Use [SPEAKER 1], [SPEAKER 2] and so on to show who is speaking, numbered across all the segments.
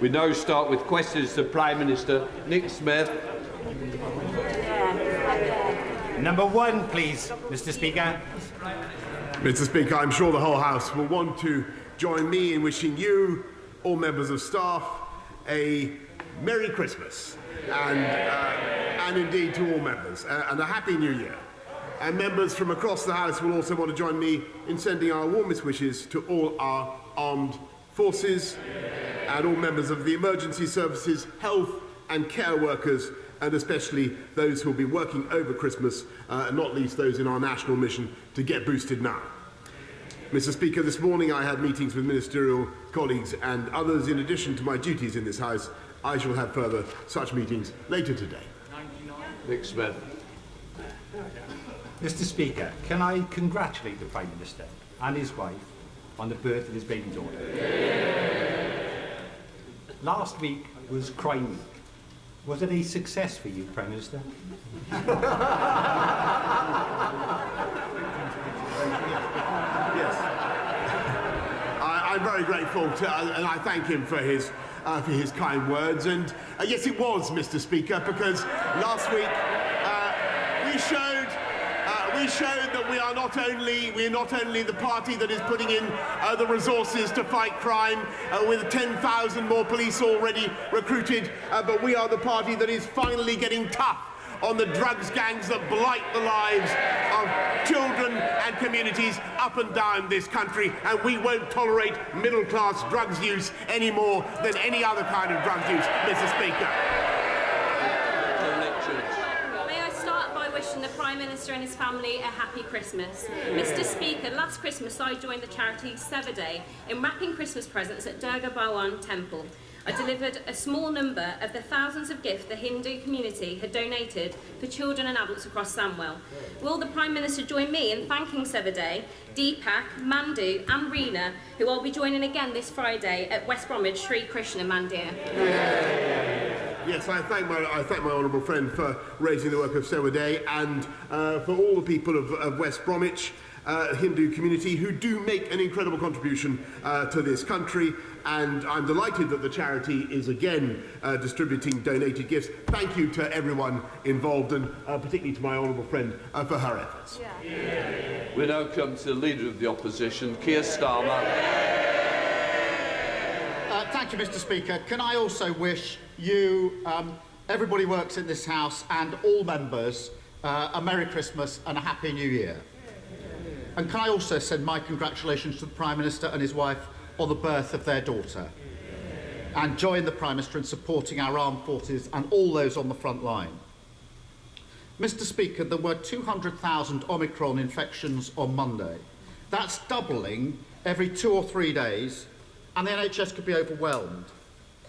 [SPEAKER 1] We now start with questions to Prime Minister. Nick Smith.
[SPEAKER 2] Number one, please, Mr. Speaker.
[SPEAKER 3] Mr. Speaker, I'm sure the whole House will want to join me in wishing you, all members of staff, a Merry Christmas and indeed to all members, and a Happy New Year. And members from across the House will also want to join me in sending our warmest wishes to all our armed forces and all members of the emergency services, health and care workers, and especially those who will be working over Christmas, not least those in our national mission to get boosted now. Mr. Speaker, this morning I had meetings with ministerial colleagues and others. In addition to my duties in this House, I shall have further such meetings later today.
[SPEAKER 1] Nick Smith.
[SPEAKER 2] Mr. Speaker, can I congratulate the Prime Minister and his wife on the birth of his baby daughter? Last week was Crime Week. Was it a success for you, Prime Minister?
[SPEAKER 3] Yes. I'm very grateful and I thank him for his kind words. And yes, it was, Mr. Speaker, because last week we showed that we are not only the party that is putting in the resources to fight crime with 10,000 more police already recruited, but we are the party that is finally getting tough on the drugs gangs that blight the lives of children and communities up and down this country, and we won't tolerate middle-class drugs use any more than any other kind of drugs use, Mr. Speaker.
[SPEAKER 4] Wishing the Prime Minister and his family a happy Christmas. Mr. Speaker, last Christmas I joined the charity Sevaday in wrapping Christmas presents at Durga Bhawan Temple. I delivered a small number of the thousands of gifts the Hindu community had donated for children and adults across Samwell. Will the Prime Minister join me in thanking Sevaday, Deepak, Mandu and Reena, who I'll be joining again this Friday at West Bromwich Sri Krishna Mandir?
[SPEAKER 3] Yes, I thank my honourable friend for raising the work of Sevaday and for all the people of West Bromwich, Hindu community, who do make an incredible contribution to this country. And I'm delighted that the charity is again distributing donated gifts. Thank you to everyone involved, and particularly to my honourable friend for her efforts.
[SPEAKER 1] We now come to the Leader of the Opposition, Keir Starmer.
[SPEAKER 5] Thank you, Mr. Speaker. Can I also wish you, everybody who works in this House and all members, a Merry Christmas and a Happy New Year. And can I also send my congratulations to the Prime Minister and his wife on the birth of their daughter, and join the Prime Minister in supporting our armed forces and all those on the front line. Mr. Speaker, there were 200,000 Omicron infections on Monday. That's doubling every 2 or 3 days, and the NHS could be overwhelmed.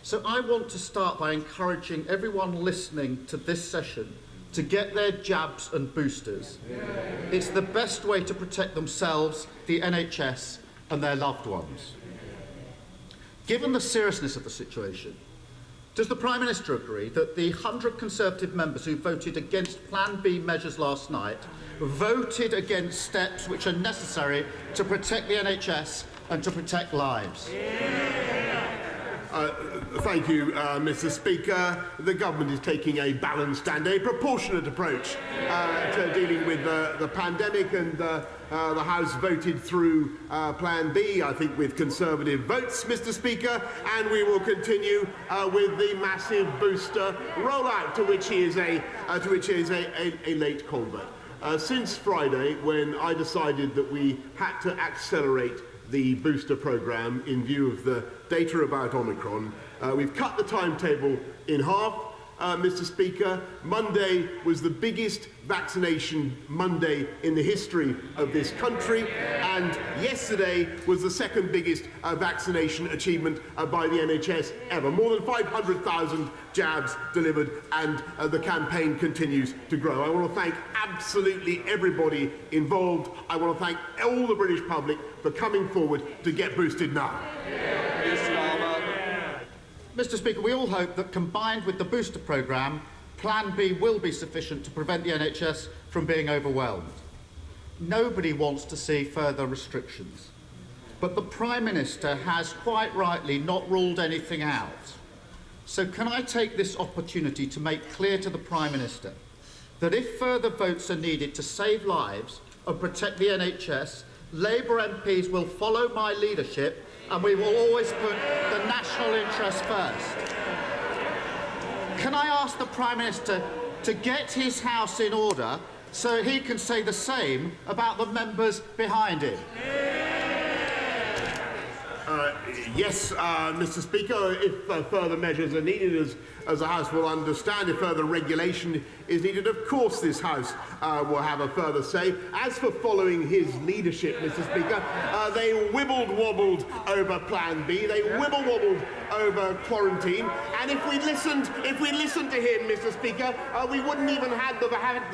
[SPEAKER 5] So I want to start by encouraging everyone listening to this session to get their jabs and boosters. It's the best way to protect themselves, the NHS and their loved ones. Given the seriousness of the situation, does the Prime Minister agree that the 100 Conservative members who voted against Plan B measures last night voted against steps which are necessary to protect the NHS and to protect lives?
[SPEAKER 3] Thank you, Mr. Speaker. The government is taking a balanced and a proportionate approach to dealing with the pandemic, and the House voted through Plan B, I think, with Conservative votes, Mr. Speaker, and we will continue with the massive booster rollout, to which he is a late convert. Since Friday, when I decided that we had to accelerate the booster programme in view of the data about Omicron, we've cut the timetable in half. Mr. Speaker, Monday was the biggest vaccination Monday in the history of this country, and yesterday was the second biggest vaccination achievement by the NHS ever. More than 500,000 jabs delivered, and the campaign continues to grow. I want to thank absolutely everybody involved. I want to thank all the British public for coming forward to get boosted now.
[SPEAKER 5] Mr. Speaker, we all hope that combined with the booster programme, Plan B will be sufficient to prevent the NHS from being overwhelmed. Nobody wants to see further restrictions, but the Prime Minister has quite rightly not ruled anything out. So can I take this opportunity to make clear to the Prime Minister that if further votes are needed to save lives and protect the NHS, Labour MPs will follow my leadership and we will always put the national interest first. Can I ask the Prime Minister to get his house in order so he can say the same about the members behind him?
[SPEAKER 3] Yes, Mr. Speaker, if further measures are needed, as the House will understand, if further regulation is needed, of course this House will have a further say. As for following his leadership, Mr. Speaker, they wibbled-wobbled over Plan B, they wibble-wobbled over quarantine, and if we listened to him, Mr. Speaker, we wouldn't even have the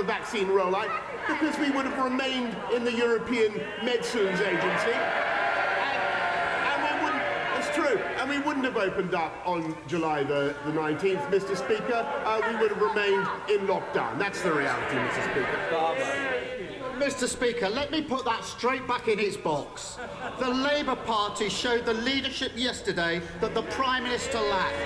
[SPEAKER 3] vaccine rollout because we would have remained in the European Medicines Agency. And we wouldn't have opened up on July the 19th, Mr. Speaker. We would have remained in lockdown. That's the reality, Mr. Speaker.
[SPEAKER 5] Mr. Speaker, let me put that straight back in its box. The Labour Party showed the leadership yesterday that the Prime Minister lacked.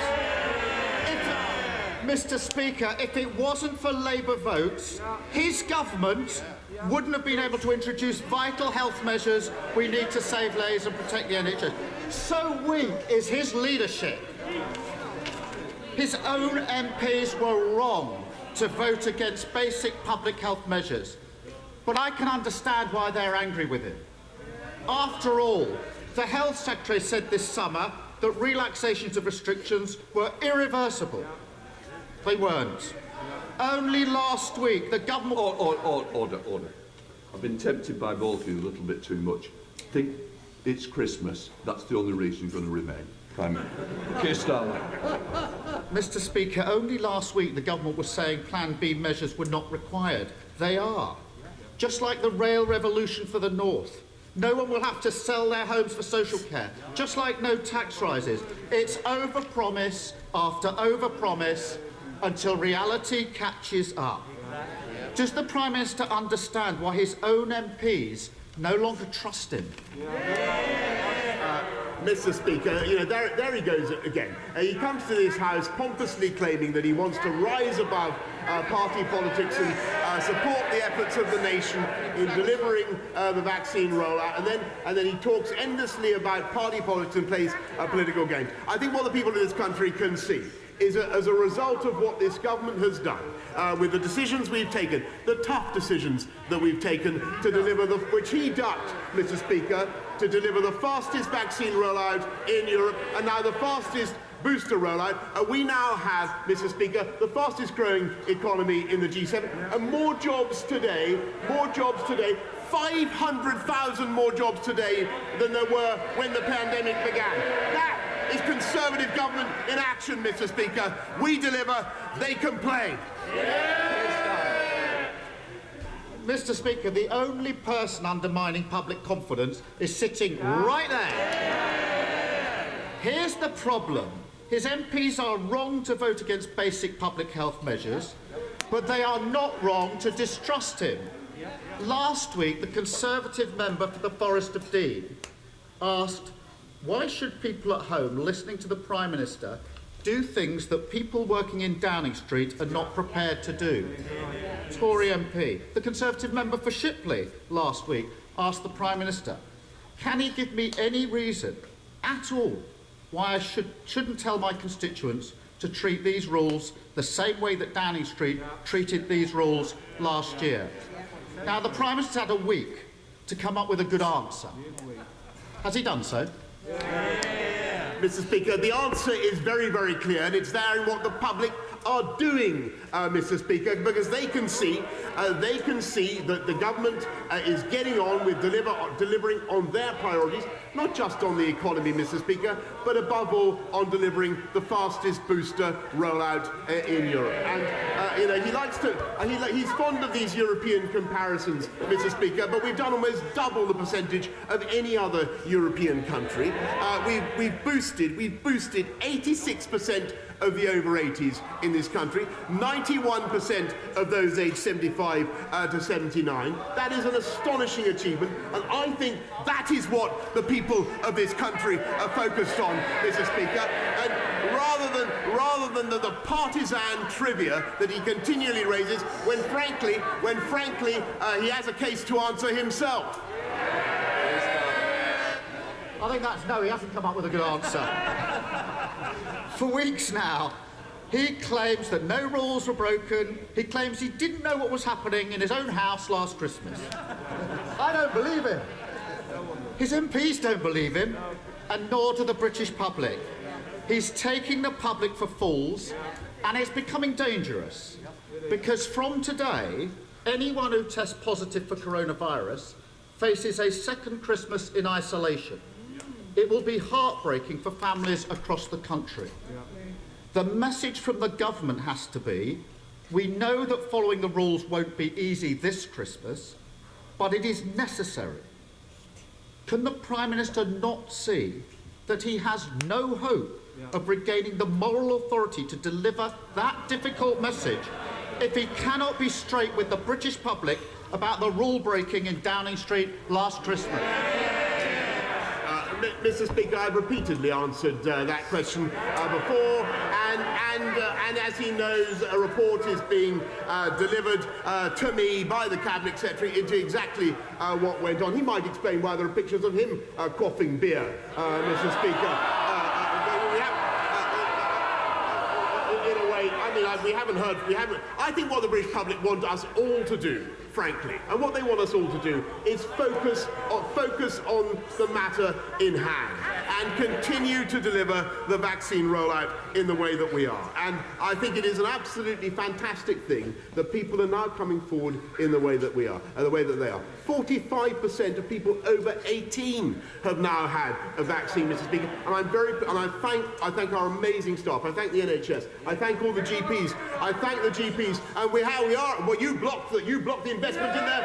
[SPEAKER 5] Mr. Speaker, if it wasn't for Labour votes, his government wouldn't have been able to introduce vital health measures we need to save lives and protect the NHS. So weak is his leadership. His own MPs were wrong to vote against basic public health measures. But I can understand why they're angry with him. After all, the Health Secretary said this summer that relaxations of restrictions were irreversible. They weren't. Only last week, the government...
[SPEAKER 1] Order. I've been tempted by both of you a little bit too much. I think it's Christmas. That's the only reason you're going to remain. Prime Minister. Keir Starmer.
[SPEAKER 5] Mr. Speaker, only last week the government was saying Plan B measures were not required. They are. Just like the rail revolution for the North. No one will have to sell their homes for social care. Just like no tax rises. It's overpromise after overpromise until reality catches up. Does the Prime Minister understand why his own MPs no longer trust him?
[SPEAKER 3] Mr. Speaker, there he goes again. He comes to this House pompously claiming that he wants to rise above party politics and support the efforts of the nation in delivering the vaccine rollout, and then he talks endlessly about party politics and plays political games. I think what the people of this country can see is as a result of what this government has done, with the decisions we've taken, the tough decisions that we've taken to deliver, which he ducked, Mr. Speaker, to deliver the fastest vaccine rollout in Europe and now the fastest booster rollout. We now have, Mr. Speaker, the fastest growing economy in the G7 and more jobs today, 500,000 more jobs today than there were when the pandemic began. That is Conservative government in action, Mr. Speaker. We deliver, they complain.
[SPEAKER 5] Mr. Speaker, the only person undermining public confidence is sitting right there. Here's the problem. His MPs are wrong to vote against basic public health measures, but they are not wrong to distrust him. Last week, the Conservative member for the Forest of Dean asked, why should people at home listening to the Prime Minister do things that people working in Downing Street are not prepared to do? Tory MP. The Conservative member for Shipley last week asked the Prime Minister, can he give me any reason at all why I shouldn't tell my constituents to treat these rules the same way that Downing Street treated these rules last year? Now, the Prime Minister's had a week to come up with a good answer. Has he done so?
[SPEAKER 3] Mr. Speaker, the answer is very, very clear, and it's there in what the public are doing, Mr. Speaker, because they can see that the government is getting on with delivering on their priorities, not just on the economy, Mr. Speaker, but above all on delivering the fastest booster rollout in Europe. And he's fond of these European comparisons, Mr. Speaker, but we've done almost double the percentage of any other European country. We've boosted 86% of the over 80s in this country, 91% of those aged 75 to 79. That is an astonishing achievement, and I think that is what the people of this country are focused on, Mr. Speaker. And rather rather than the partisan trivia that he continually raises when frankly he has a case to answer himself.
[SPEAKER 5] I think that's no, he hasn't come up with a good answer. For weeks now, he claims that no rules were broken. He claims he didn't know what was happening in his own house last Christmas. I don't believe him. His MPs don't believe him, and nor do the British public. He's taking the public for fools, and it's becoming dangerous. Because from today, anyone who tests positive for coronavirus faces a second Christmas in isolation. It will be heartbreaking for families across the country. The message from the government has to be, we know that following the rules won't be easy this Christmas, but it is necessary. Can the Prime Minister not see that he has no hope of regaining the moral authority to deliver that difficult message if he cannot be straight with the British public about the rule breaking in Downing Street last Christmas?
[SPEAKER 3] Mr. Speaker, I've repeatedly answered that question before, and as he knows, a report is being delivered to me by the Cabinet Secretary into exactly what went on. He might explain why there are pictures of him quaffing beer, Mr. Speaker. In a way, I mean, we haven't. I think what the British public want us all to do, frankly, and what they want us all to do is focus on the matter in hand and continue to deliver the vaccine rollout in the way that we are. And I think it is an absolutely fantastic thing that people are now coming forward in the way that we are, the way that they are. 45% of people over 18 have now had a vaccine, Mr. Speaker, and I thank our amazing staff. I thank the NHS. I thank all the GPs. I thank the GPs. And we are. Well, you blocked the investment in there.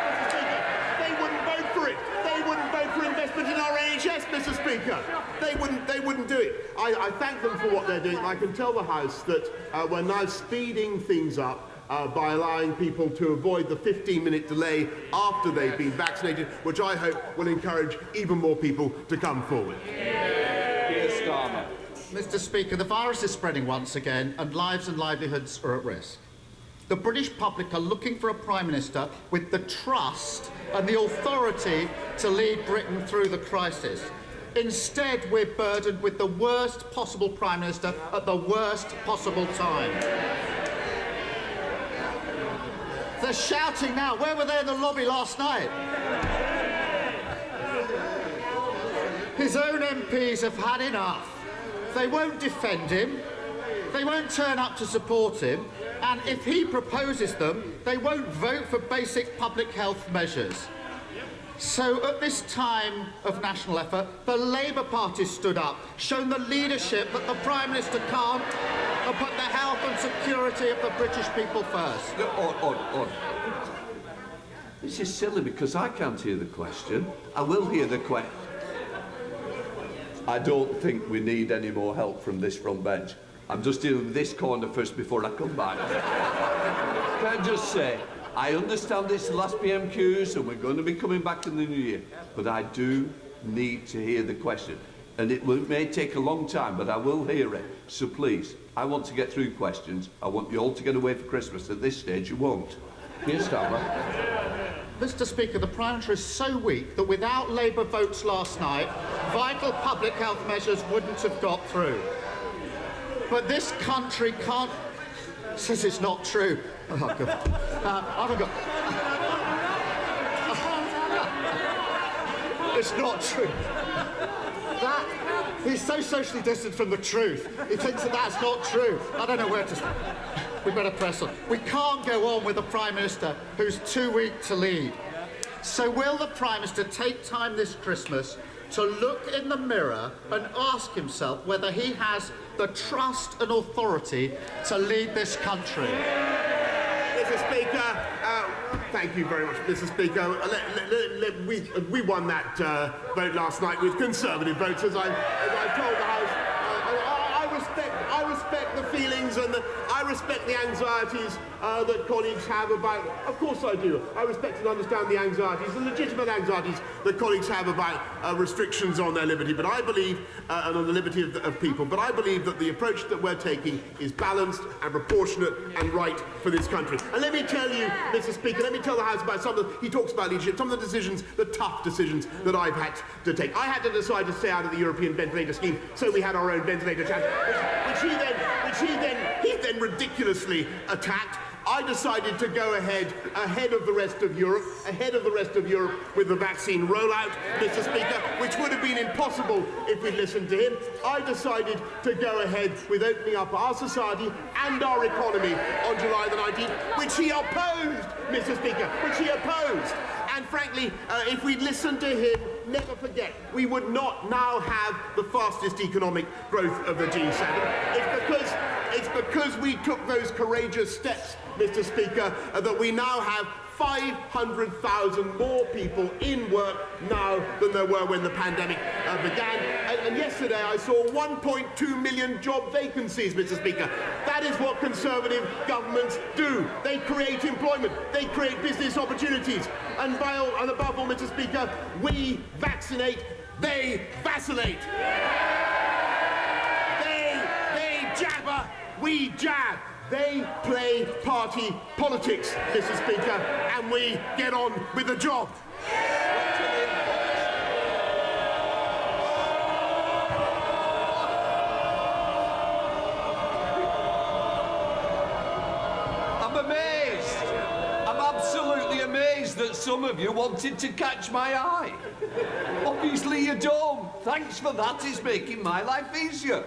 [SPEAKER 3] Mr. Speaker, they wouldn't vote for it. They wouldn't vote for investment in our NHS, Mr. Speaker. They wouldn't do it. I thank them for what they're doing. I can tell the House that we're now speeding things up by allowing people to avoid the 15-minute delay after they've been vaccinated, which I hope will encourage even more people to come forward.
[SPEAKER 1] Keir Starmer.
[SPEAKER 5] Mr. Speaker, the virus is spreading once again, and lives and livelihoods are at risk. The British public are looking for a Prime Minister with the trust and the authority to lead Britain through the crisis. Instead, we're burdened with the worst possible Prime Minister at the worst possible time. They're shouting now. Where were they in the lobby last night? His own MPs have had enough. They won't defend him. They won't turn up to support him. And if he proposes them, they won't vote for basic public health measures. So at this time of national effort, the Labour Party stood up, shown the leadership that the Prime Minister can't, and put the health and security of the British people first.
[SPEAKER 1] On. This is silly because I can't hear the question. I will hear the question. I don't think we need any more help from this front bench. I'm just dealing with this corner first before I come back. Can I just say, I understand this last PMQs and we're going to be coming back in the new year, but I do need to hear the question. And it may take a long time, but I will hear it. So please, I want to get through questions. I want you all to get away for Christmas. At this stage, you won't. Keir Starmer.
[SPEAKER 5] Mr. Speaker, the Prime Minister is so weak that without Labour votes last night, vital public health measures wouldn't have got through. But this country can't... Says it's not true. Oh, God. I haven't got... It's not true. He's so socially distant from the truth. He thinks that that's not true. I don't know where to... We better press on. We can't go on with a Prime Minister who's too weak to lead. So will the Prime Minister take time this Christmas to look in the mirror and ask himself whether he has the trust and authority to lead this country?
[SPEAKER 3] Mr. Speaker, thank you very much, Mr. Speaker. We won that vote last night with Conservative votes, as I told the House. I respect the feelings and Speaker, I respect the anxieties that colleagues have about, of course I do, I respect and understand the anxieties, the legitimate anxieties that colleagues have about restrictions on their liberty, but I believe, and on the liberty of people, but I believe that the approach that we're taking is balanced and proportionate and right for this country. And let me tell you, Mr. Speaker, let me tell the House about some of the, he talks about leadership, some of the decisions, the tough decisions that I've had to take. I had to decide to stay out of the European ventilator scheme, so we had our own ventilator challenge, which he then ridiculously attacked. I decided to go ahead of the rest of Europe, with the vaccine rollout, Mr. Speaker, which would have been impossible if we'd listened to him. I decided to go ahead with opening up our society and our economy on July the 19th, which he opposed, Mr. Speaker, which he opposed. And frankly, if we'd listened to him, never forget, we would not now have the fastest economic growth of the G7. It's because we took those courageous steps, Mr. Speaker, that we now have 500,000 more people in work now than there were when the pandemic began. And yesterday I saw 1.2 million job vacancies, Mr. Speaker. That is what Conservative governments do. They create employment, they create business opportunities. And above all, Mr. Speaker, we vaccinate, they vacillate. They jabber, we jab. They play party politics, Mr. Speaker, and we get on with the job.
[SPEAKER 1] I'm amazed. I'm absolutely amazed that some of you wanted to catch my eye. Obviously you don't. Thanks for that. It's making my life easier.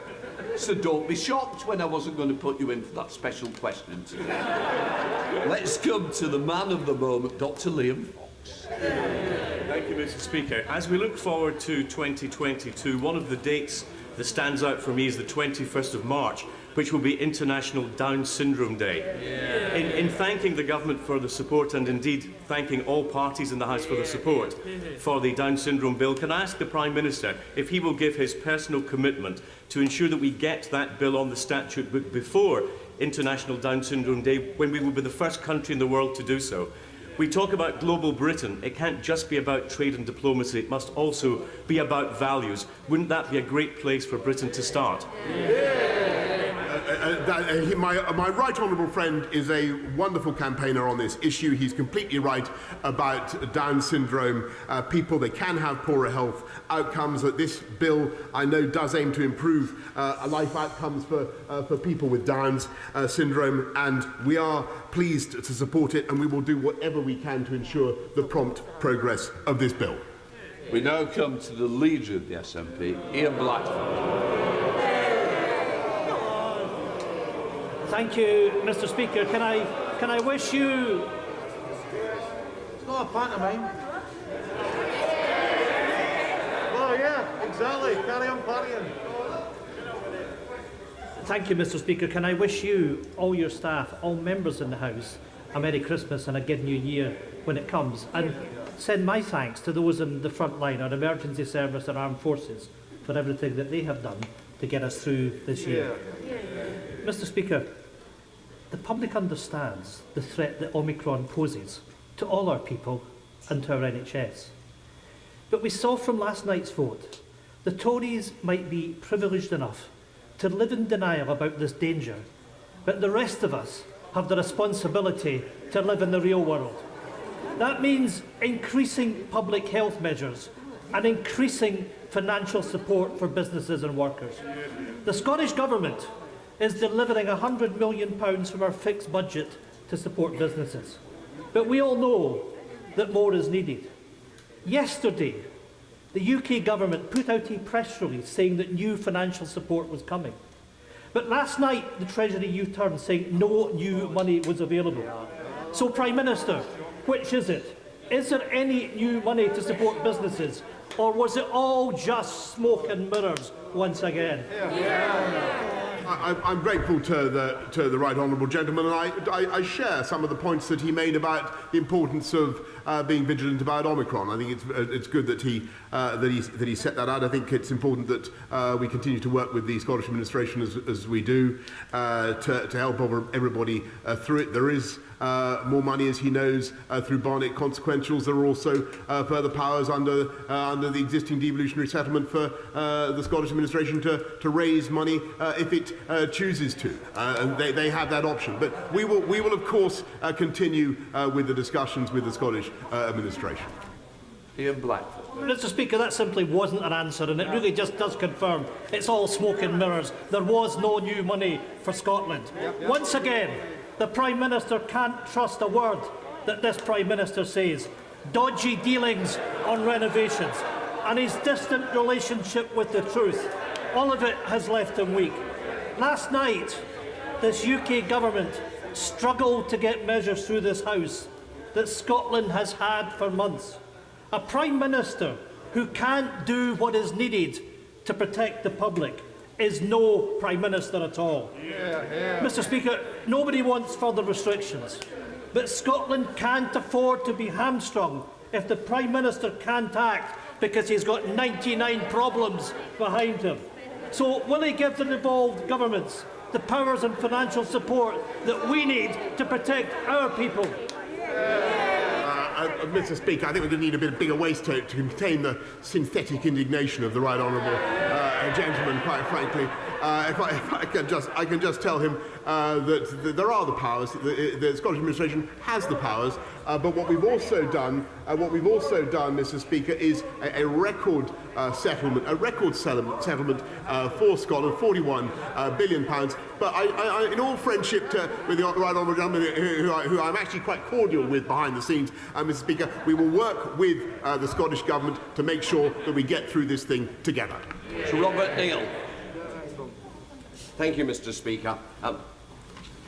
[SPEAKER 1] So don't be shocked when I wasn't going to put you in for that special question today. Let's come to the man of the moment, Dr. Liam Fox.
[SPEAKER 6] Thank you, Mr. Speaker. As we look forward to 2022, one of the dates that stands out for me is the 21st of March, which will be International Down Syndrome Day. Yeah. In thanking the government for the support, and indeed thanking all parties in the House for the support for the Down Syndrome Bill, can I ask the Prime Minister if he will give his personal commitment to ensure that we get that bill on the statute book before International Down Syndrome Day, when we will be the first country in the world to do so? We talk about global Britain. It can't just be about trade and diplomacy. It must also be about values. Wouldn't that be a great place for Britain to start?
[SPEAKER 3] My right honourable friend is a wonderful campaigner on this issue. He's completely right about Down syndrome people. They can have poorer health outcomes. That this bill, I know, does aim to improve life outcomes for people with Down's syndrome, and we are pleased to support it, and we will do whatever we can to ensure the prompt progress of this bill.
[SPEAKER 1] We now come to the leader of the SNP, Ian Blackford.
[SPEAKER 7] Thank you, Mr. Speaker. Can I wish you...
[SPEAKER 8] It's not a pantomime. Oh yeah, exactly. Carry on partying.
[SPEAKER 7] Thank you, Mr. Speaker. Can I wish you, all your staff, all members in the House, a Merry Christmas and a good New Year when it comes, and send my thanks to those in the front line, our emergency service and armed forces, for everything that they have done to get us through this year. Mr. Speaker, the public understands the threat that Omicron poses to all our people and to our NHS. But we saw from last night's vote, the Tories might be privileged enough to live in denial about this danger, but the rest of us have the responsibility to live in the real world. That means increasing public health measures and increasing financial support for businesses and workers. The Scottish Government is delivering £100 million from our fixed budget to support businesses. But we all know that more is needed. Yesterday, the UK Government put out a press release saying that new financial support was coming. But last night, the Treasury U-turned saying no new money was available. So, Prime Minister, which is it? Is there any new money to support businesses? Or was it all just smoke and mirrors once again?
[SPEAKER 3] I'm grateful to the right honourable gentleman, and I share some of the points that he made about the importance of being vigilant about Omicron. I think it's good that he set that out. I think it's important that we continue to work with the Scottish administration as we do to help everybody through it. There is more money, as he knows, through Barnett consequentials. There are also further powers under the existing devolutionary settlement for the Scottish administration to raise money if it chooses to, and they have that option. But we will of course continue with the discussions with the Scottish administration.
[SPEAKER 1] Ian Blackford.
[SPEAKER 7] Mr. Speaker, that simply wasn't an answer, and it really just does confirm it's all smoke and mirrors. There was no new money for Scotland. Once again, the Prime Minister can't trust a word that this Prime Minister says. Dodgy dealings on renovations and his distant relationship with the truth. All of it has left him weak. Last night, this UK government struggled to get measures through this House that Scotland has had for months. A Prime Minister who can't do what is needed to protect the public is no Prime Minister at all. Mr. Speaker, nobody wants further restrictions, but Scotland can't afford to be hamstrung if the Prime Minister can't act because he's got 99 problems behind him. So will he give the devolved governments the powers and financial support that we need to protect our people?
[SPEAKER 3] Mr. Speaker, I think we're going to need a bit bigger waistcoat to contain the synthetic indignation of the right honourable gentleman, quite frankly. I can just tell him that there are the powers. The Scottish administration has the powers. But what we've also done, Mr. Speaker, is a record settlement, for Scotland, £41 billion. But I, in all friendship with the right honourable gentleman, who I'm actually quite cordial with behind the scenes, Mr. Speaker, we will work with the Scottish Government to make sure that we get through this thing together.
[SPEAKER 1] Sir Robert Neal.
[SPEAKER 9] Thank you, Mr. Speaker.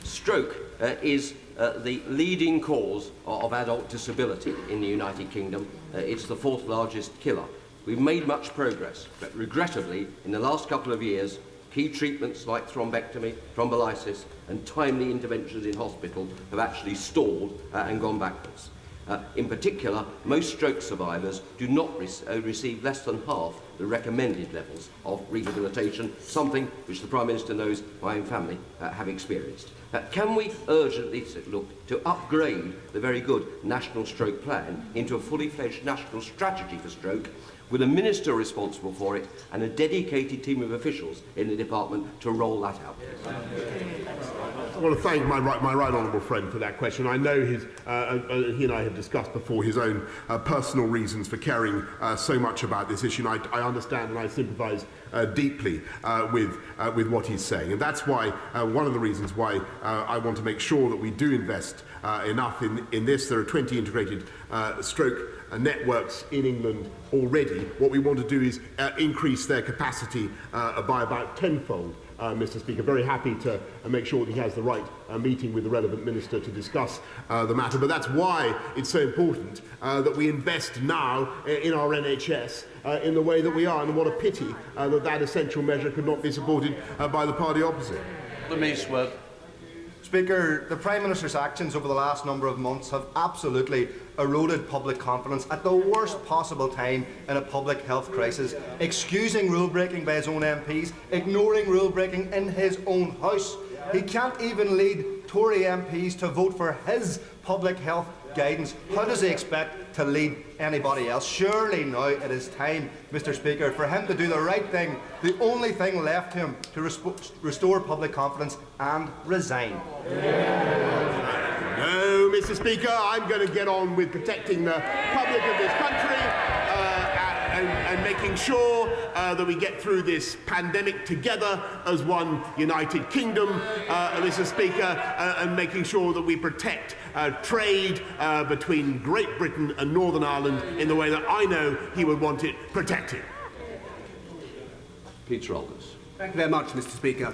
[SPEAKER 9] Stroke is the leading cause of adult disability in the United Kingdom. It's the fourth largest killer. We've made much progress, but regrettably, in the last couple of years, key treatments like thrombectomy, thrombolysis, and timely interventions in hospital have actually stalled and gone backwards. In particular, most stroke survivors do not receive less than half the recommended levels of rehabilitation, something which the Prime Minister knows my own family have experienced. Can we urgently look to upgrade the very good National Stroke Plan into a fully fledged national strategy for stroke, with a minister responsible for it and a dedicated team of officials in the department to roll that out?
[SPEAKER 3] I want to thank my right honourable friend for that question. I know he and I have discussed before his own personal reasons for caring so much about this issue, and I understand and I sympathise deeply with what he's saying. And that's why, one of the reasons why I want to make sure that we do invest enough in this. There are 20 integrated stroke networks in England already. What we want to do is increase their capacity by about tenfold. Mr. Speaker, very happy to make sure that he has the right meeting with the relevant minister to discuss the matter. But that's why it's so important that we invest now in our NHS in the way that we are. And what a pity that essential measure could not be supported by the party opposite.
[SPEAKER 10] Speaker, the Prime Minister's actions over the last number of months have absolutely eroded public confidence at the worst possible time in a public health crisis, excusing rule-breaking by his own MPs, ignoring rule-breaking in his own House. He can't even lead Tory MPs to vote for his public health guidance. How does he expect to lead anybody else? Surely now it is time, Mr. Speaker, for him to do the right thing, the only thing left him to restore public confidence, and resign.
[SPEAKER 3] No, Mr. Speaker, I'm going to get on with protecting the public of this country and making sure that we get through this pandemic together as one United Kingdom, Mr. Speaker, and making sure that we protect trade between Great Britain and Northern Ireland in the way that I know he would want it protected.
[SPEAKER 1] Peter Aldous.
[SPEAKER 11] Thank you very much, Mr. Speaker.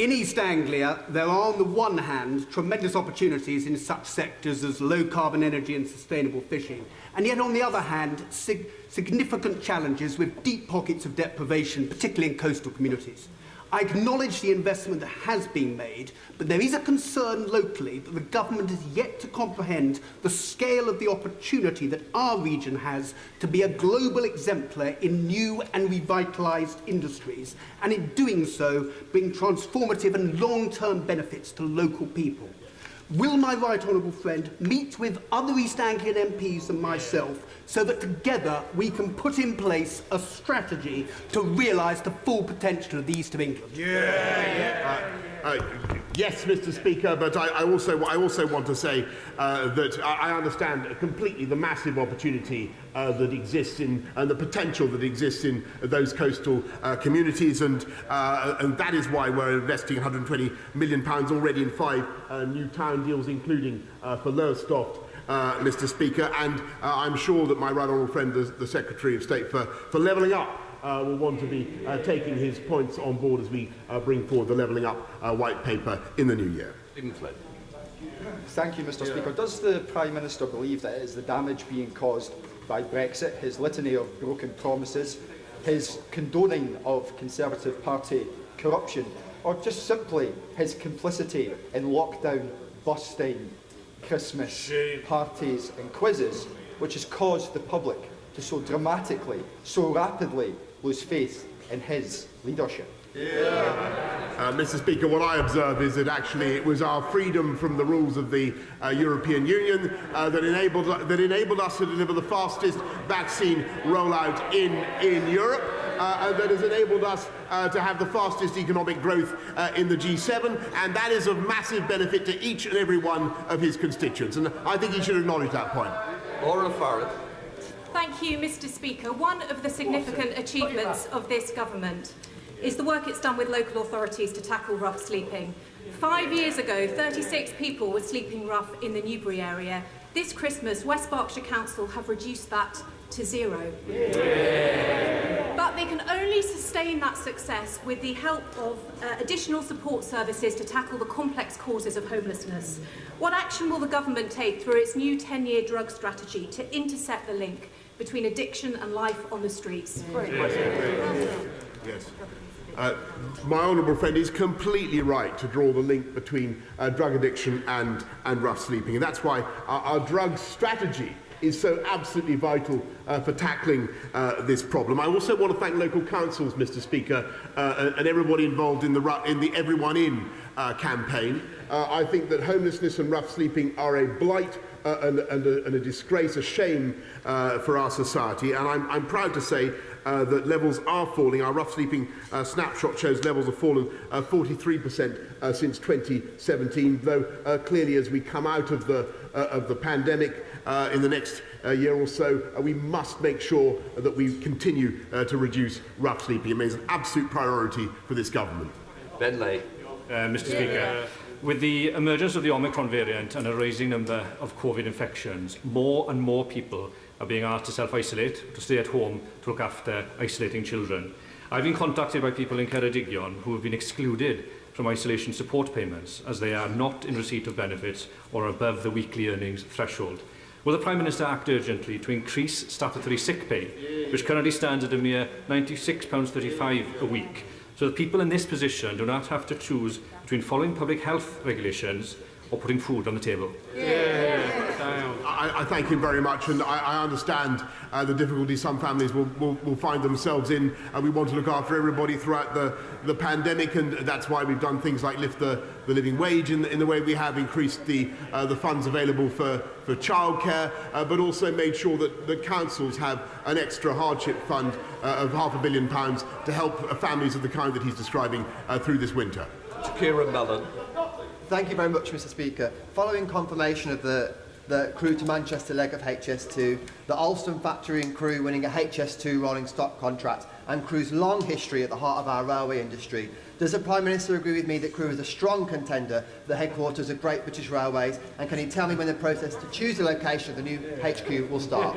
[SPEAKER 11] In East Anglia, there are on the one hand tremendous opportunities in such sectors as low-carbon energy and sustainable fishing, and yet on the other hand, significant challenges with deep pockets of deprivation, particularly in coastal communities. I acknowledge the investment that has been made, but there is a concern locally that the government is yet to comprehend the scale of the opportunity that our region has to be a global exemplar in new and revitalised industries, and in doing so, bring transformative and long-term benefits to local people. Will my right honourable friend meet with other East Anglian MPs and myself so that together we can put in place a strategy to realise the full potential of the East of England?
[SPEAKER 3] Yes, Mr. Speaker, but I also want to say that I understand completely the massive opportunity that exists in and the potential that exists in those coastal communities, and that is why we're investing £120 million already in 5 new town deals, including for Lowestoft. Mr. Speaker, and I'm sure that my right honourable friend, the Secretary of State for Levelling Up, will want to be taking his points on board as we bring forward the Levelling Up white paper in the new year.
[SPEAKER 12] Thank you, Mr. Speaker. Does the Prime Minister believe that it is the damage being caused by Brexit, his litany of broken promises, his condoning of Conservative Party corruption, or just simply his complicity in lockdown, busting, Christmas parties and quizzes, which has caused the public to so dramatically, so rapidly lose faith in his leadership?
[SPEAKER 3] Mr. Speaker, what I observe is that actually it was our freedom from the rules of the European Union that enabled us to deliver the fastest vaccine rollout in Europe. That has enabled us to have the fastest economic growth in the G7, and that is of massive benefit to each and every one of his constituents, and I think he should acknowledge that point.
[SPEAKER 1] Laura Farrell.
[SPEAKER 13] Thank you, Mr. Speaker. One of the significant achievements of this government is the work it's done with local authorities to tackle rough sleeping. 5 years ago, 36 people were sleeping rough in the Newbury area. This Christmas, West Berkshire Council have reduced that to 0. But they can only sustain that success with the help of additional support services to tackle the complex causes of homelessness. What action will the government take through its new 10-year drug strategy to intercept the link between addiction and life on the streets?
[SPEAKER 3] Yes. My honourable friend is completely right to draw the link between drug addiction and rough sleeping, and that's why our drug strategy is so absolutely vital for tackling this problem. I also want to thank local councils, Mr. Speaker, and everybody involved in the Everyone In campaign. I think that homelessness and rough sleeping are a blight and a disgrace, a shame for our society, and I'm proud to say that levels are falling. Our rough sleeping snapshot shows levels have fallen 43% since 2017, though clearly as we come out of the pandemic in the next year or so, we must make sure that we continue to reduce rough sleeping. It remains an absolute priority for this government.
[SPEAKER 1] Ben Lay.
[SPEAKER 14] Mr. Speaker, with the emergence of the Omicron variant and a rising number of COVID infections, more and more people are being asked to self-isolate, to stay at home to look after isolating children. I've been contacted by people in Ceredigion who have been excluded from isolation support payments as they are not in receipt of benefits or above the weekly earnings threshold. Will the Prime Minister act urgently to increase statutory sick pay, which currently stands at a mere £96.35 a week, so that people in this position do not have to choose between following public health regulations or putting food on the table?
[SPEAKER 3] I thank him very much, and I understand the difficulties some families will find themselves in. We want to look after everybody throughout the pandemic, and that's why we've done things like lift the living wage in the way we have, increased the funds available for childcare, but also made sure that the councils have an extra hardship fund of £500 million to help families of the kind that he's describing through this winter.
[SPEAKER 1] Keir Mellon.
[SPEAKER 10] Thank you very much, Mr. Speaker. Following confirmation of the Crewe to Manchester leg of HS2, the Alston factory and Crewe winning a HS2 rolling stock contract, and Crewe's long history at the heart of our railway industry, does the Prime Minister agree with me that Crewe is a strong contender for the headquarters of Great British Railways, and can he tell me when the process to choose the location of the new HQ will start?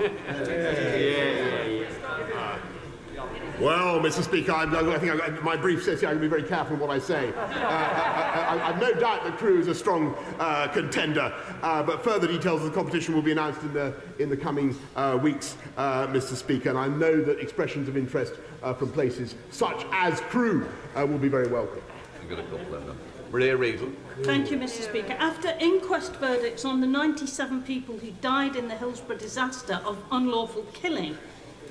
[SPEAKER 3] Well, Mr. Speaker, I think my brief says here I can be very careful in what I say. I've no doubt that Crewe is a strong contender, but further details of the competition will be announced in the coming weeks, Mr. Speaker, and I know that expressions of interest from places such as Crewe will be very welcome.
[SPEAKER 1] You've got a couple of them. Maria Riedel.
[SPEAKER 15] Thank you, Mr. Speaker. After inquest verdicts on the 97 people who died in the Hillsborough disaster of unlawful killing,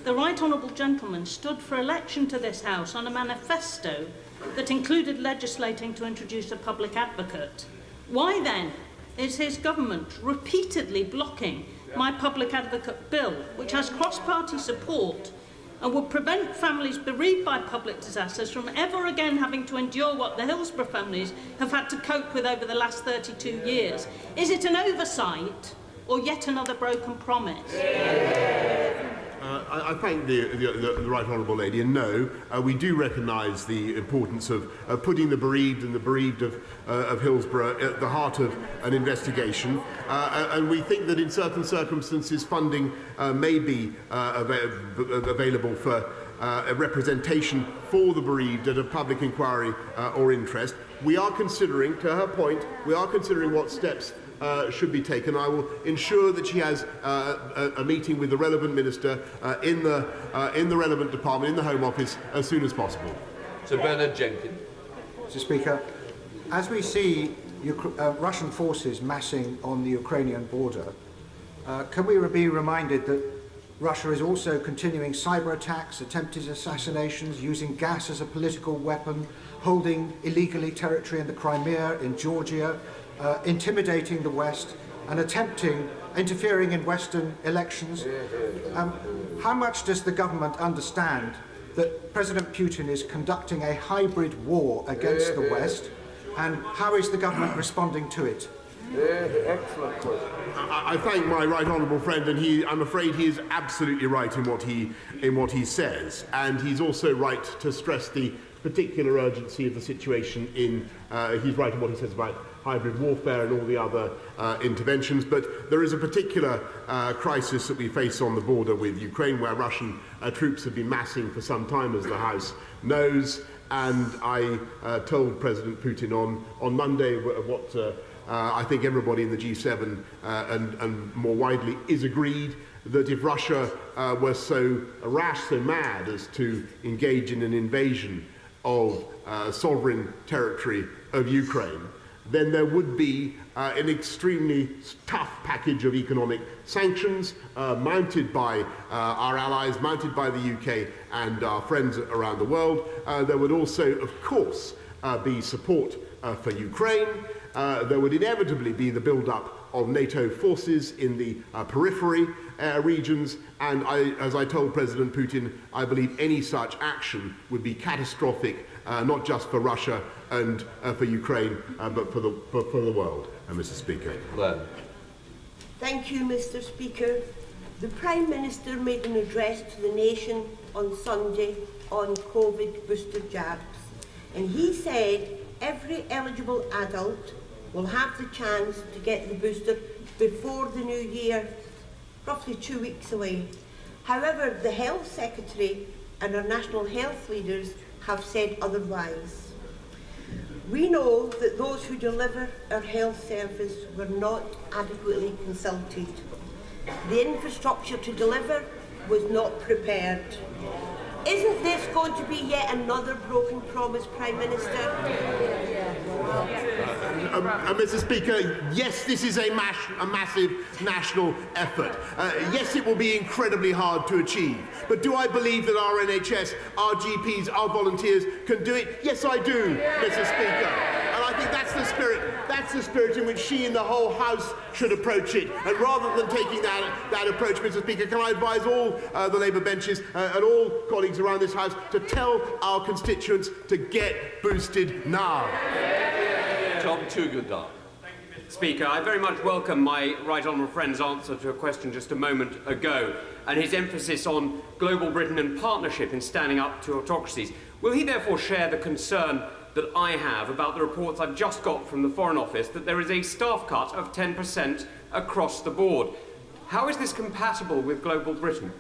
[SPEAKER 15] the Right Honourable Gentleman stood for election to this House on a manifesto that included legislating to introduce a public advocate. Why then is his government repeatedly blocking my public advocate bill, which has cross-party support and would prevent families bereaved by public disasters from ever again having to endure what the Hillsborough families have had to cope with over the last 32 years? Is it an oversight or yet another broken promise?
[SPEAKER 3] I thank the Right Honourable Lady, and no, we do recognise the importance of putting the bereaved and the bereaved of Hillsborough at the heart of an investigation, and we think that in certain circumstances funding may be available for a representation for the bereaved at a public inquiry or interest. We are considering, to her point, we are considering what steps should be taken. I will ensure that she has a meeting with the relevant minister in the relevant department, in the Home Office, as soon as possible.
[SPEAKER 1] Sir Bernard Jenkins.
[SPEAKER 16] Mr. Speaker, as we see Russian forces massing on the Ukrainian border, can we be reminded that Russia is also continuing cyber attacks, attempted assassinations, using gas as a political weapon, holding illegally territory in the Crimea, in Georgia, intimidating the West and interfering in Western elections? How much does the government understand that President Putin is conducting a hybrid war against the West, and how is the government responding to it?
[SPEAKER 3] Excellent question. I thank my right honourable friend, and I'm afraid he is absolutely right in what he says, and he's also right to stress the particular urgency of the situation he's right in what he says about hybrid warfare and all the other interventions, but there is a particular crisis that we face on the border with Ukraine, where Russian troops have been massing for some time, as the House knows, and I told President Putin on Monday what I think everybody in the G7 and more widely is agreed, that if Russia were so rash, so mad as to engage in an invasion of sovereign territory of Ukraine, then there would be an extremely tough package of economic sanctions mounted by our allies, mounted by the UK and our friends around the world. There would also, of course, be support for Ukraine. There would inevitably be the build-up of NATO forces in the periphery regions, and as I told President Putin, I believe any such action would be catastrophic, not just for Russia and for Ukraine, but for the world, Mr. Speaker.
[SPEAKER 17] Thank you, Mr. Speaker. The Prime Minister made an address to the nation on Sunday on COVID booster jabs, and he said every eligible adult will have the chance to get the booster before the new year, roughly 2 weeks away. However, the Health Secretary and our national health leaders have said otherwise. We know that those who deliver our health service were not adequately consulted. The infrastructure to deliver was not prepared. Isn't this going to be yet another broken promise, Prime Minister?
[SPEAKER 3] Mr. Speaker, yes, this is a massive national effort. Yes, it will be incredibly hard to achieve. But do I believe that our NHS, our GPs, our volunteers can do it? Yes, I do, Mr. Speaker. And I think that's the spirit in which she and the whole House should approach it. And rather than taking that approach, Mr. Speaker, can I advise all the Labour benches and all colleagues around this House to tell our constituents to get boosted now.
[SPEAKER 1] Tom Tugendar.
[SPEAKER 18] Speaker, I very much welcome my right honourable friend's answer to a question just a moment ago, and his emphasis on global Britain and partnership in standing up to autocracies. Will he therefore share the concern that I have about the reports I've just got from the Foreign Office that there is a staff cut of 10% across the board? How is this compatible with global Britain?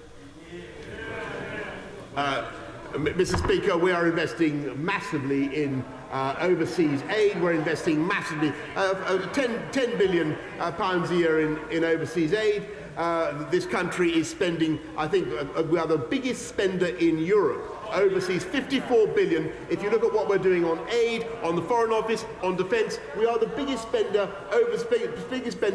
[SPEAKER 3] Mr. Speaker, we are investing massively in overseas aid. We're investing massively, 10 billion pounds a year in overseas aid. This country is spending, I think, we are the biggest spender in Europe. Overseas, 54 billion. If you look at what we're doing on aid, on the Foreign Office, on defence, we are the biggest spender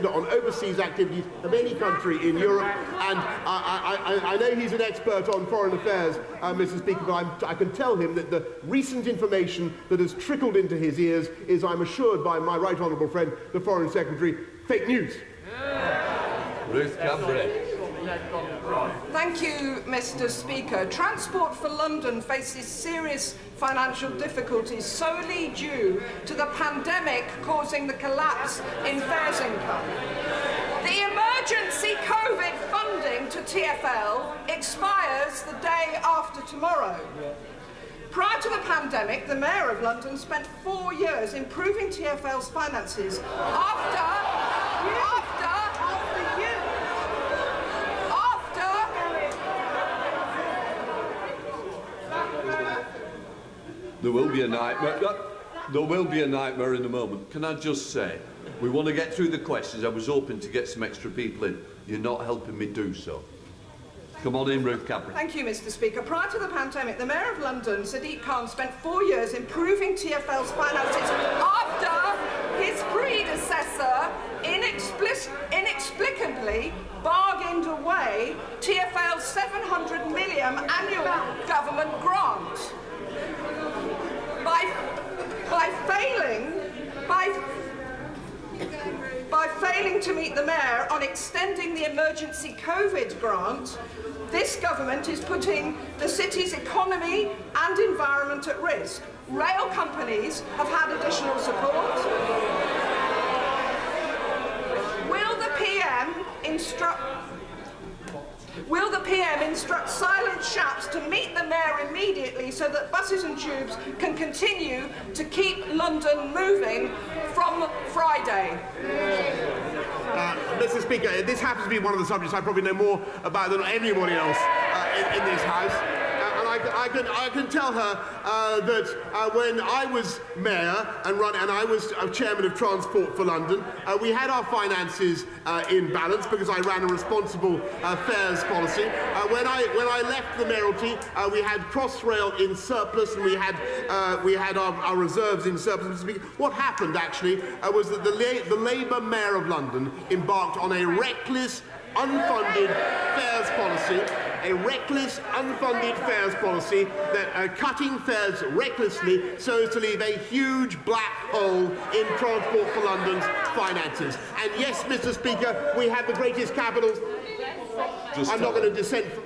[SPEAKER 3] on overseas activities of any country in Europe. And I know he's an expert on foreign affairs, Mr. Speaker, but I can tell him that the recent information that has trickled into his ears is, I'm assured by my right honourable friend, the Foreign Secretary, fake news.
[SPEAKER 1] Ruth Cambridge.
[SPEAKER 19] Thank you, Mr. Speaker. Transport for London faces serious financial difficulties solely due to the pandemic causing the collapse in fares income. The emergency COVID funding to TfL expires the day after tomorrow. Prior to the pandemic, the Mayor of London spent 4 years improving TfL's finances
[SPEAKER 1] There will be a nightmare. There will be a nightmare in a moment. Can I just say, we want to get through the questions. I was hoping to get some extra people in. You're not helping me do so. Come on in, Ruth Capron.
[SPEAKER 19] Thank you, Mr. Speaker. Prior to the pandemic, the Mayor of London, Sadiq Khan, spent 4 years improving TfL's finances after his predecessor inexplicably bargained away TfL's 700 million annual government grant. By failing to meet the Mayor on extending the emergency COVID grant, this government is putting the city's economy and environment at risk. Rail companies have had additional support. Will the PM instruct silent shaps to meet the Mayor immediately so that buses and tubes can continue to keep London moving from Friday?
[SPEAKER 3] Mr. Speaker, this happens to be one of the subjects I probably know more about than anybody else in this House. And I can tell her that when I was Mayor and I was Chairman of Transport for London, we had our finances in balance because I ran a responsible fares policy. When I left the mayoralty, we had Crossrail in surplus and we had our reserves in surplus. What happened actually was that the Labour Mayor of London embarked on a reckless, unfunded fares policy. A reckless, unfunded fares policy that cutting fares recklessly so as to leave a huge black hole in Transport for London's finances. And yes, Mr. Speaker, we have the greatest capitals. I'm not going to dissent from...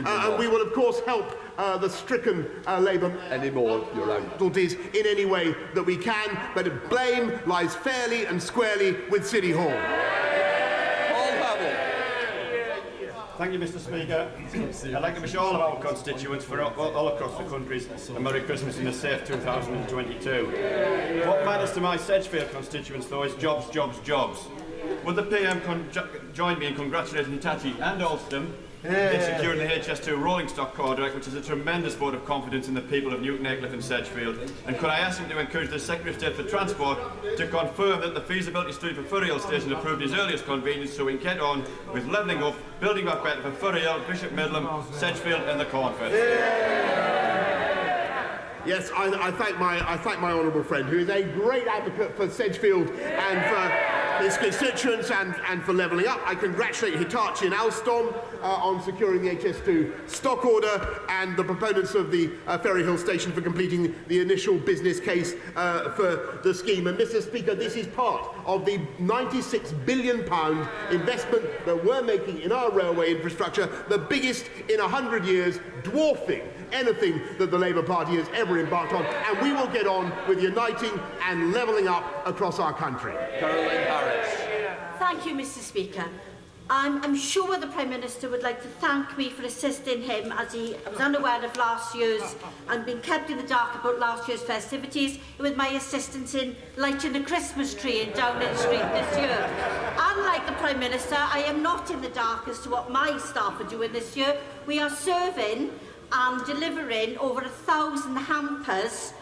[SPEAKER 3] and we will, of course, help the stricken Labour difficulties in any way that we can, but blame lies fairly and squarely with City Hall.
[SPEAKER 20] Thank you, Mr. Speaker. I'd like to wish all of our constituents all across the country a Merry Christmas and a safe 2022. What matters to my Sedgefield constituents, though, is jobs, jobs, jobs. Would the PM join me in congratulating Tatty and Alston in securing the HS2 rolling stock contract, which is a tremendous vote of confidence in the people of Newton Aycliffe and Sedgefield? And could I ask him to encourage the Secretary of State for Transport to confirm that the feasibility study for Furriel Station approved his earliest convenience so we can get on with levelling up, building back better for Furriel, Bishop Midland, Sedgefield and the Cornford?
[SPEAKER 3] Yes, I thank my honourable friend, who is a great advocate for Sedgefield and for his constituents and for levelling up. I congratulate Hitachi and Alstom on securing the HS2 stock order and the proponents of the Ferry Hill Station for completing the initial business case for the scheme. And Mr. Speaker, this is part of the £96 billion investment that we're making in our railway infrastructure, the biggest in 100 years, dwarfing anything that the Labour Party has ever embarked on, and we will get on with uniting and levelling up across our country.
[SPEAKER 1] Caroline Harris.
[SPEAKER 21] Thank you, Mr. Speaker. I'm sure the Prime Minister would like to thank me for assisting him as he was unaware of last year's and been kept in the dark about last year's festivities with my assistance in lighting the Christmas tree in Downing Street this year. Unlike the Prime Minister, I am not in the dark as to what my staff are doing this year. We are serving and delivering over 1,000 hampers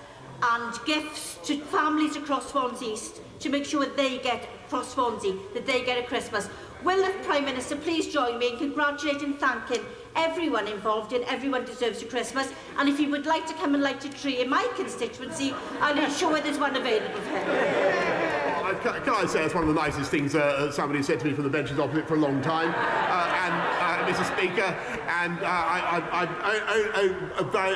[SPEAKER 21] and gifts to families across Swansea East to make sure that they get a Christmas. Will the Prime Minister please join me in congratulating and thanking everyone involved in Everyone Deserves a Christmas, and if he would like to come and light a tree in my constituency, I'll ensure there's one available for him.
[SPEAKER 3] Can I say that's one of the nicest things somebody said to me from the benches opposite for a long time, Mr. Speaker, and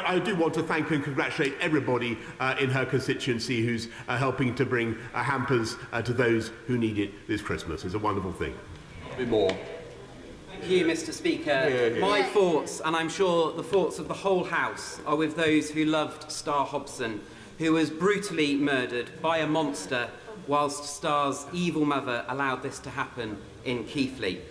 [SPEAKER 3] I do want to thank and congratulate everybody in her constituency who's helping to bring hampers to those who need it this Christmas. It's a wonderful thing.
[SPEAKER 1] A bit more.
[SPEAKER 2] Thank you, Mr. Speaker. My thoughts, and I'm sure the thoughts of the whole House, are with those who loved Star Hobson, who was brutally murdered by a monster whilst Star's evil mother allowed this to happen in Keighley.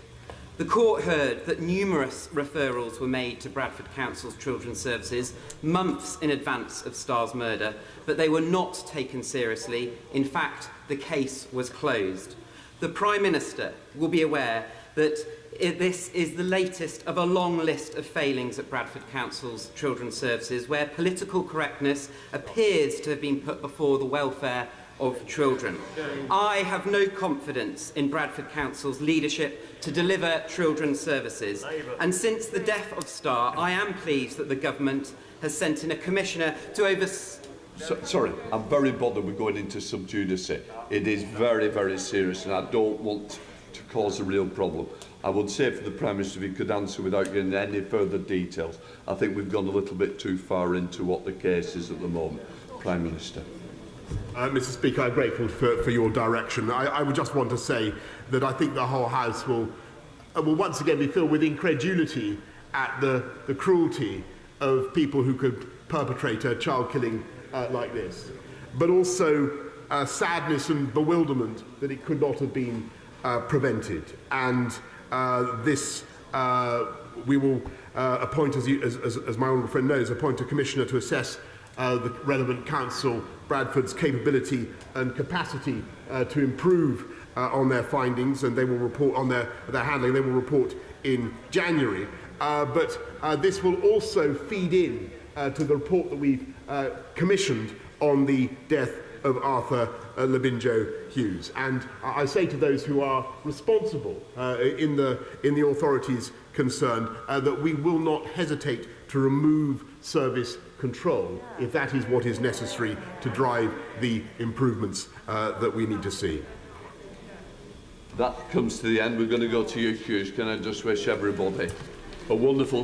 [SPEAKER 2] The court heard that numerous referrals were made to Bradford Council's Children's Services months in advance of Star's murder, but they were not taken seriously. In fact, the case was closed. The Prime Minister will be aware that this is the latest of a long list of failings at Bradford Council's Children's Services, where political correctness appears to have been put before the welfare of children. I have no confidence in Bradford Council's leadership to deliver children's services, and since the death of Star, I am pleased that the government has sent in a commissioner to oversee.
[SPEAKER 1] Sorry, I'm very bothered with going into sub judice. It is very, very serious, and I don't want to cause a real problem. I would say for the Prime Minister, if he could answer without getting any further details. I think we've gone a little bit too far into what the case is at the moment. Prime Minister.
[SPEAKER 3] Mr. Speaker, I'm grateful for your direction. I would just want to say that I think the whole House will once again be filled with incredulity at the cruelty of people who could perpetrate a child killing like this, but also sadness and bewilderment that it could not have been prevented. And we will appoint, as my honourable friend knows, appoint a commissioner to assess the relevant council, Bradford's capability and capacity to improve on their findings, and they will report on their handling. They will report in January. But this will also feed in to the report that we've commissioned on the death of Arthur Labinjo Hughes. And I say to those who are responsible in the authorities concerned that we will not hesitate to remove service control if that is what is necessary to drive the improvements that we need to see.
[SPEAKER 1] That comes to the end. We're going to go to you, Hughes. Can I just wish everybody a wonderful